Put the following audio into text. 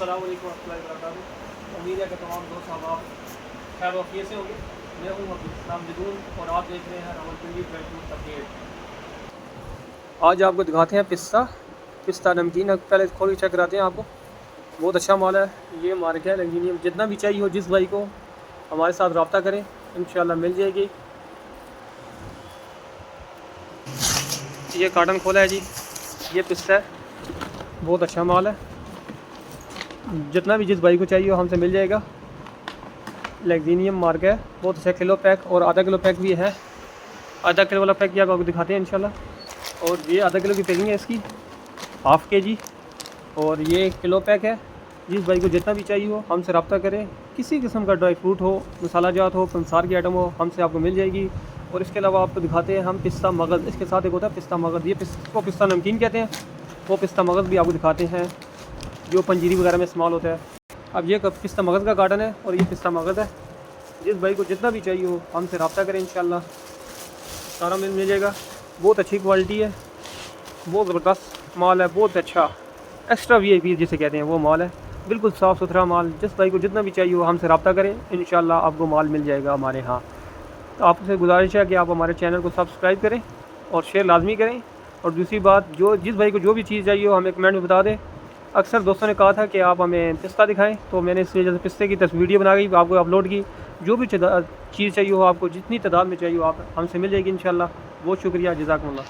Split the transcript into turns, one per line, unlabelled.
अस्सलाम वालेकुम रहमतुल्लाहि व बरकातुहू। उम्मीद है कि तमाम दोस्त आप खैर वाक़ियत से होंगे। मैं हूँ अब्दुल जदून और आप देख रहे हैं रावलपिंडी ट्रैक्टर अपडेट। आज आपको दिखाते हैं पिस्ता नमकीन। पहले खोल के चेक कराते हैं आपको। बहुत अच्छा माल है ये, मार्केट है एल्युमिनियम। जितना भी चाहिए हो जिस भाई को हमारे साथ रब्ता करें, इंशाल्लाह मिल जाएगी। ये कार्टन खोला है जी, ये पिस्ता है, बहुत अच्छा माल है। जितना भी जिस भाई को चाहिए हो हमसे मिल जाएगा। एल्युमिनियम मार्क है, बहुत अच्छा। किलो पैक और आधा किलो पैक भी है। आधा किलो वाला पैक भी आपको दिखाते हैं इंशाल्लाह। और ये आधा किलो की पैकिंग है इसकी, हाफ़ के जी। और ये किलो पैक है। जिस भाई को जितना भी चाहिए हो हमसे रब्ता करें। किसी किस्म का ड्राई फ्रूट हो, मसाला जात हो, पंसार की आइटम हो, हमसे आपको मिल जाएगी। और इसके अलावा आपको दिखाते हैं हम पिस्ता मगज़, इसके साथ एक होता है पिस्ता मगज़। ये पिस्ता नमकीन कहते हैं, वो पिस्ता मगज़ भी आपको दिखाते हैं जो पंजीरी वगैरह में इस्तेमाल होता है। अब ये पिस्ता मगज़ का कार्टन है और ये पिस्ता मगज़ है। जिस भाई को जितना भी चाहिए हो हमसे रब्ता करें, इंशाल्लाह सारा मिल जाएगा। बहुत अच्छी क्वालिटी है, बहुत ज़बरदस्त माल है, बहुत अच्छा एक्स्ट्रा VIP जिसे कहते हैं वो माल है। बिल्कुल साफ़ सुथरा माल। जिस भाई को जितना भी चाहिए हो हमसे रब्ता करें, इंशाल्लाह आपको माल मिल जाएगा हमारे यहाँ। तो आपसे गुजारिश है कि आप हमारे चैनल को सब्सक्राइब करें और शेयर लाजमी करें। और दूसरी बात, जिस भाई को जो भी चीज़ चाहिए हो हमें कमेंट में बता दें। अक्सर दोस्तों ने कहा था कि आप हमें पिस्ता दिखाएं, तो मैंने इस वजह से पिस्ते की वीडियो बना के आपको अपलोड की। जो भी चीज़ चाहिए हो आपको, जितनी तादाद में चाहिए हो आप हमसे मिल जाएगी इंशाल्लाह। बहुत शुक्रिया, जज़ाकुमुल्लाह।